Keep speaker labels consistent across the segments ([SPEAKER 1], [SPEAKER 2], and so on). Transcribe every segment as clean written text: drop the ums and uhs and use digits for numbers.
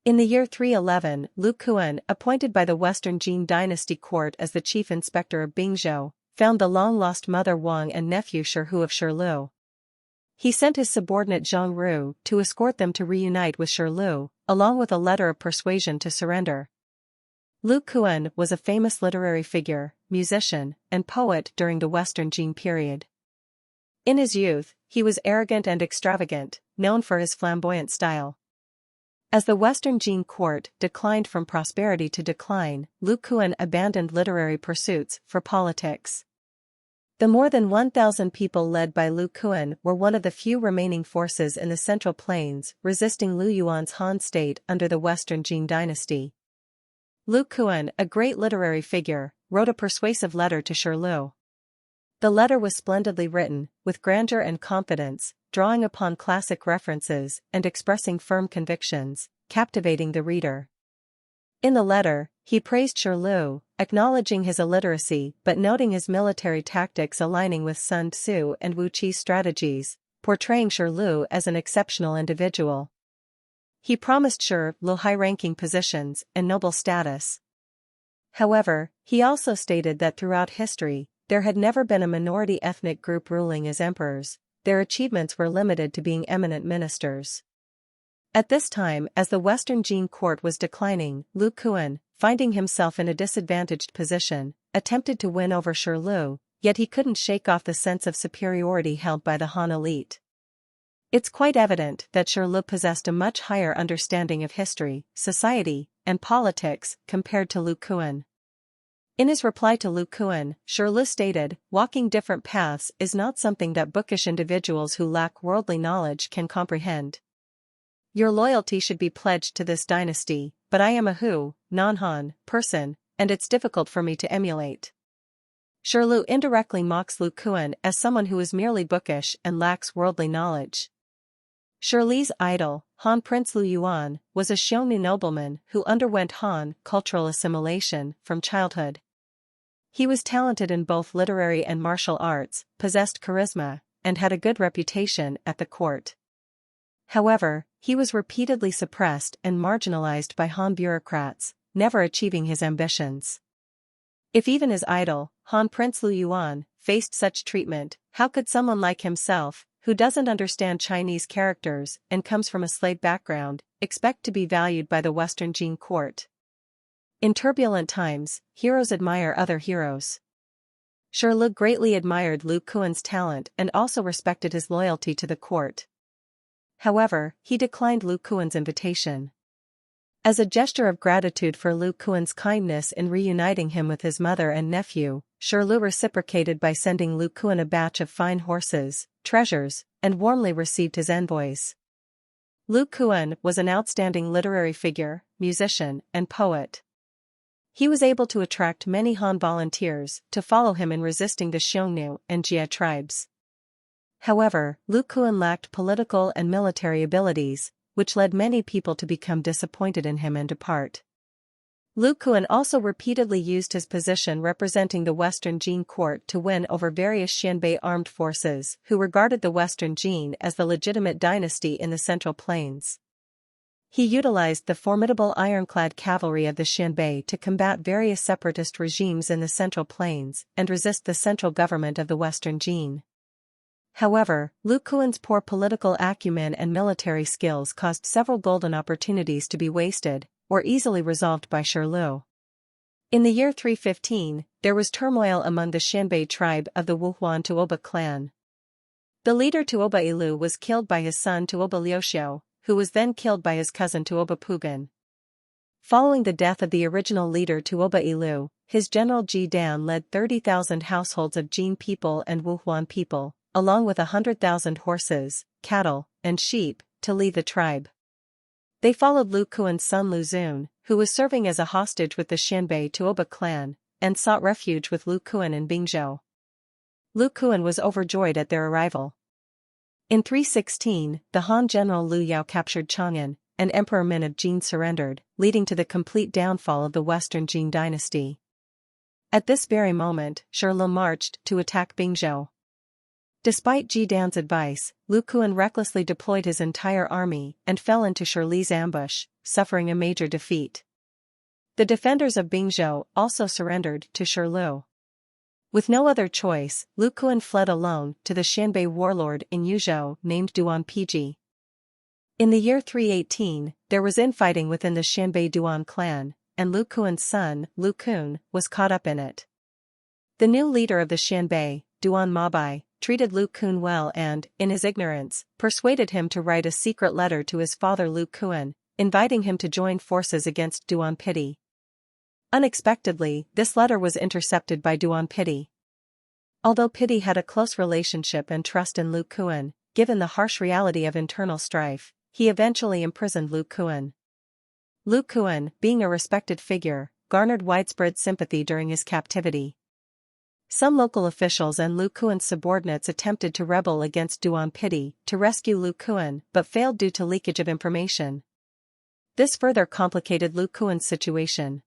[SPEAKER 1] In the year 311, Lu Kuan, appointed by the Western Jin dynasty court as the chief inspector of Bingzhou, found the long-lost mother Wang and nephew Shihu of Shilu. He sent his subordinate Zhang Ru to escort them to reunite with Shilu, along with a letter of persuasion to surrender. Lu Kuan was a famous literary figure, musician, and poet during the Western Jin period. In his youth, he was arrogant and extravagant, known for his flamboyant style. As the Western Jin court declined from prosperity to decline, Lu Kuan abandoned literary pursuits for politics. The more than 1,000 people led by Lu Kuan were one of the few remaining forces in the Central Plains resisting Lu Yuan's Han state under the Western Jin dynasty. Lu Kuan, a great literary figure, wrote a persuasive letter to Shilu. The letter was splendidly written, with grandeur and confidence, drawing upon classic references and expressing firm convictions, captivating the reader. In the letter, he praised Shilu, acknowledging his illiteracy but noting his military tactics aligning with Sun Tzu and Wu Qi's strategies, portraying Shilu as an exceptional individual. He promised Shilu high-ranking positions and noble status. However, he also stated that throughout history, there had never been a minority ethnic group ruling as emperors. Their achievements were limited to being eminent ministers. At this time, as the Western Jin court was declining, Lu Kuan, finding himself in a disadvantaged position, attempted to win over Shilu, yet he couldn't shake off the sense of superiority held by the Han elite. It's quite evident that Shilu possessed a much higher understanding of history, society, and politics compared to Lu Kuan. In his reply to Lu Kuan, Shilu stated, "Walking different paths is not something that bookish individuals who lack worldly knowledge can comprehend. Your loyalty should be pledged to this dynasty, but I am a Hu, non-Han, person, and it's difficult for me to emulate." Shilu indirectly mocks Lu Kuan as someone who is merely bookish and lacks worldly knowledge. Shilu's idol, Han Prince Lu Yuan, was a Xiongnu nobleman who underwent Han cultural assimilation from childhood. He was talented in both literary and martial arts, possessed charisma, and had a good reputation at the court. However, he was repeatedly suppressed and marginalized by Han bureaucrats, never achieving his ambitions. If even his idol, Han Prince Lu Yuan, faced such treatment, how could someone like himself, who doesn't understand Chinese characters and comes from a slave background, expect to be valued by the Western Jin court? In turbulent times, heroes admire other heroes. Shilu greatly admired Lu Kuan's talent and also respected his loyalty to the court. However, he declined Lu Kuan's invitation. As a gesture of gratitude for Lu Kuan's kindness in reuniting him with his mother and nephew, Shilu reciprocated by sending Lu Kuan a batch of fine horses, treasures, and warmly received his envoys. Lu Kuan was an outstanding literary figure, musician, and poet. He was able to attract many Han volunteers to follow him in resisting the Xiongnu and Jia tribes. However, Lu Kuan lacked political and military abilities, which led many people to become disappointed in him and depart. Lu Kuan also repeatedly used his position representing the Western Jin court to win over various Xianbei armed forces who regarded the Western Jin as the legitimate dynasty in the Central Plains. He utilized the formidable ironclad cavalry of the Xianbei to combat various separatist regimes in the Central Plains and resist the central government of the Western Jin. However, Lu Kuan's poor political acumen and military skills caused several golden opportunities to be wasted, or easily resolved by Shilu. In the year 315, there was turmoil among the Xianbei tribe of the Wuhuan Tuoba clan. The leader Tuoba Ilu was killed by his son Tuoba Liuxiu, who was then killed by his cousin Tuoba Pugan. Following the death of the original leader Tuoba Ilu, his general Ji Dan led 30,000 households of Jin people and Wuhuan people, along with 100,000 horses, cattle, and sheep, to lead the tribe. They followed Lu Kuan's son Lu Xun, who was serving as a hostage with the Xianbei Tuoba clan, and sought refuge with Lu Kuan in Bingzhou. Lu Kuan was overjoyed at their arrival. In 316, the Han general Lu Yao captured Chang'an, and Emperor Min of Jin surrendered, leading to the complete downfall of the Western Jin dynasty. At this very moment, Shilu marched to attack Bingzhou. Despite Ji Dan's advice, Lu Kuan recklessly deployed his entire army and fell into Shi Li's ambush, suffering a major defeat. The defenders of Bingzhou also surrendered to Shi Lu. With no other choice, Lu Kuan fled alone to the Xianbei warlord in Yuzhou named Duan Piji. In the year 318, there was infighting within the Xianbei Duan clan, and Lu Kuan's son, Lu Kun, was caught up in it. The new leader of the Xianbei, Duan Mabai, treated Lu Kun well and, in his ignorance, persuaded him to write a secret letter to his father Lu Kuan, inviting him to join forces against Duan Pidi. Unexpectedly, this letter was intercepted by Duan Pidi. Although Pidi had a close relationship and trust in Lu Kuan, given the harsh reality of internal strife, he eventually imprisoned Lu Kuan. Lu Kuan, being a respected figure, garnered widespread sympathy during his captivity. Some local officials and Lu Kuan's subordinates attempted to rebel against Duan Pidi to rescue Lu Kuan but failed due to leakage of information. This further complicated Lu Kuan's situation.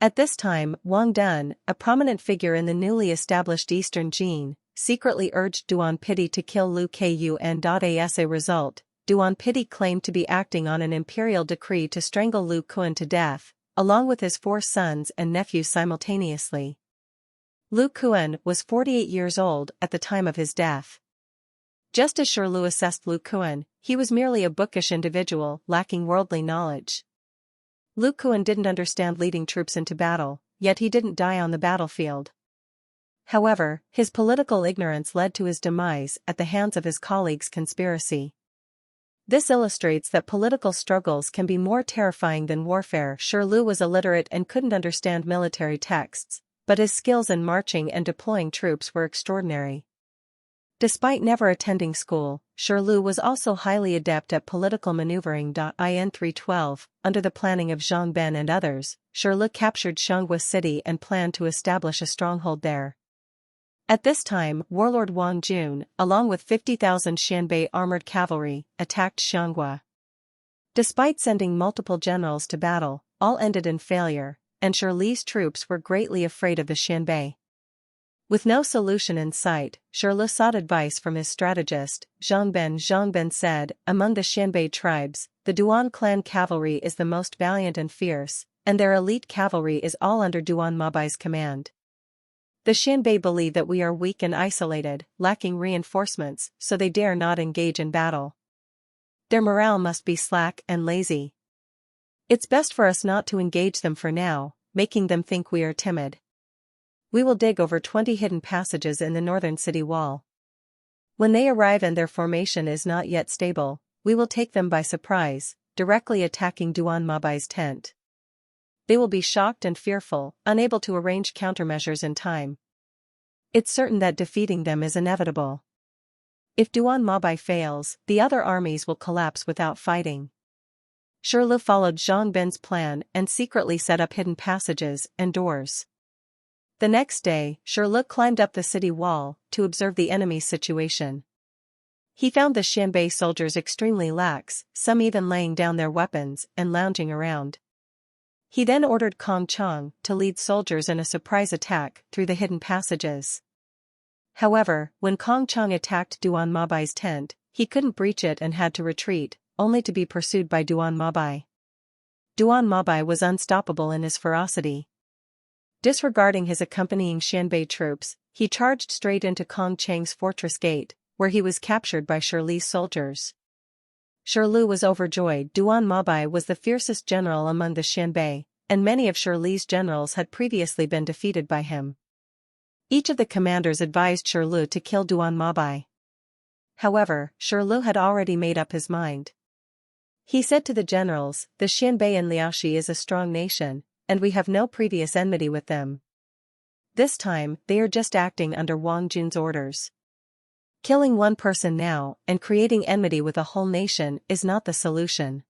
[SPEAKER 1] At this time, Wang Dun, a prominent figure in the newly established Eastern Jin, secretly urged Duan Pidi to kill Lu Ku. As a result, Duan Pidi claimed to be acting on an imperial decree to strangle Lu Kuan to death, along with his 4 sons and nephews simultaneously. Lu Kuan was 48 years old at the time of his death. Just as Shi Lu assessed Lu Kuan, he was merely a bookish individual lacking worldly knowledge. Lu Kuan didn't understand leading troops into battle, yet he didn't die on the battlefield. However, his political ignorance led to his demise at the hands of his colleagues' conspiracy. This illustrates that political struggles can be more terrifying than warfare. Shi Lu was illiterate and couldn't understand military texts, but his skills in marching and deploying troops were extraordinary. Despite never attending school, Shi Lu was also highly adept at political maneuvering. In 312, under the planning of Zhang Ben and others, Shi Lu captured Xianghua city and planned to establish a stronghold there. At this time, warlord Wang Jun, along with 50,000 Xianbei armored cavalry, attacked Xianghua. Despite sending multiple generals to battle, all ended in failure, and Shi Li's troops were greatly afraid of the Xianbei. With no solution in sight, Shi Lu sought advice from his strategist, Zhang Ben. Zhang Ben said, "Among the Xianbei tribes, the Duan clan cavalry is the most valiant and fierce, and their elite cavalry is all under Duan Mabai's command. The Xianbei believe that we are weak and isolated, lacking reinforcements, so they dare not engage in battle. Their morale must be slack and lazy. It's best for us not to engage them for now, making them think we are timid. We will dig over 20 hidden passages in the northern city wall. When they arrive and their formation is not yet stable, we will take them by surprise, directly attacking Duan Mabai's tent. They will be shocked and fearful, unable to arrange countermeasures in time. It's certain that defeating them is inevitable. If Duan Mabai fails, the other armies will collapse without fighting." Shi Lu followed Zhang Ben's plan and secretly set up hidden passages and doors. The next day, Shi Lu climbed up the city wall to observe the enemy's situation. He found the Xianbei soldiers extremely lax, some even laying down their weapons and lounging around. He then ordered Kong Chang to lead soldiers in a surprise attack through the hidden passages. However, when Kong Chang attacked Duan Mabai's tent, he couldn't breach it and had to retreat, only to be pursued by Duan Mabai. Duan Mabai was unstoppable in his ferocity. Disregarding his accompanying Xianbei troops, he charged straight into Kong Chang's fortress gate, where he was captured by Shi Li's soldiers. Shi Lu was overjoyed. Duan Mabai was the fiercest general among the Xianbei, and many of Shi Li's generals had previously been defeated by him. Each of the commanders advised Shi Lu to kill Duan Mabai. However, Shi Lu had already made up his mind. He said to the generals, "The Xianbei in Liaoxi is a strong nation, and we have no previous enmity with them. This time, they are just acting under Wang Jun's orders. Killing one person now and creating enmity with a whole nation is not the solution.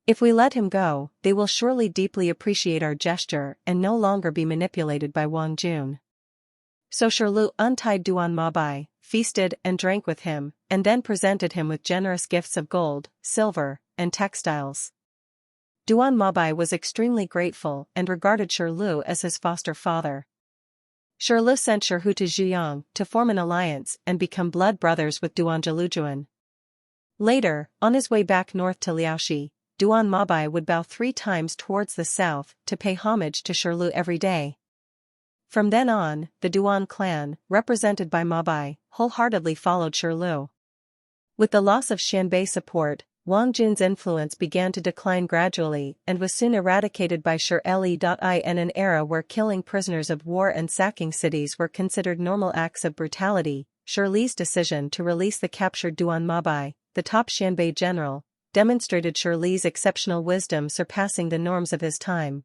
[SPEAKER 1] If we let him go, they will surely deeply appreciate our gesture and no longer be manipulated by Wang Jun." So Shi Lu untied Duan Mabai, feasted and drank with him, and then presented him with generous gifts of gold, silver, and textiles. Duan Mabai was extremely grateful and regarded Shi Lu as his foster father. Shi Lu sent Shi to Zhuyang to form an alliance and become blood brothers with Duan Zhilujuan. Later, on his way back north to Liaoxi, Duan Mabai would bow 3 times towards the south to pay homage to Shi Lu every day. From then on, the Duan clan, represented by Mabai, wholeheartedly followed Shi Lu. With the loss of Xianbei support, Wang Jun's influence began to decline gradually and was soon eradicated by Shi Li. In an era where killing prisoners of war and sacking cities were considered normal acts of brutality, Shi Li's decision to release the captured Duan Mabai, the top Xianbei general, demonstrated Shi Li's exceptional wisdom surpassing the norms of his time.